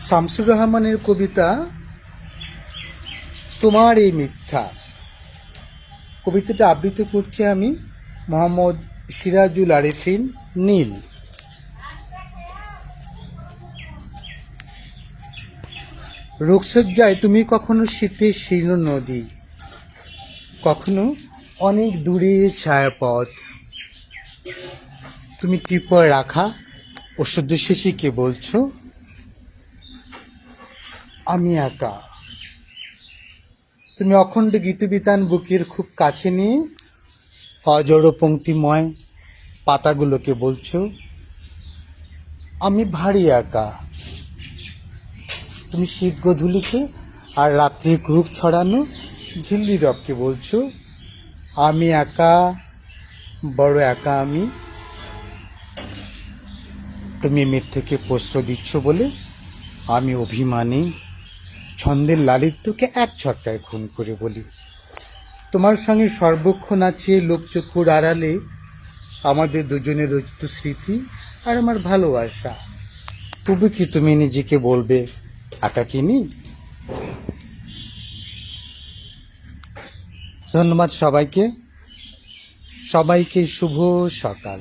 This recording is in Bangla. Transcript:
শামসুর রহমানের কবিতা তোমার এই মিথ্যা। কবিতাটা আবৃত্তি করছি আমি, মোহাম্মদ সিরাজুল আরেফিন নীল। রোগসজ্জায় তুমি কখনো শীতের শীর্ণ নদী, কখনো অনেক দূরের ছায়াপথ। তুমি টিপয় রাখা ওষুধ শিশিকে বলছো আমি একা। তুমি অখণ্ড গীতবিতান বুকের খুব কাছে নিয়ে অজড় পঙ্ক্তিময় পাতাগুলোকে বলছো আমি ভারী একা। তুমি শীত গোধূলিকে আর রাত্রির কুহুক ছড়ানো ঝিল্লি রবকে বলছো আমি একা, বড় একা আমি। তুমি মিথ্যেকে প্রশ্রয় দিচ্ছ বলে আমি অভিমানী ছন্দের লালিত্যকে এক ছটকায় খুন করে বলি। তোমার সঙ্গে সর্বক্ষণ আছে লোকচক্ষুর আড়ালে আমাদের দুজনের রচিত স্মৃতি আর আমার ভালোবাসা। তবু কি তুমি নিজেকে বলবে একাকিনী? ধন্যবাদ সবাইকে, সবাইকে শুভ সকাল।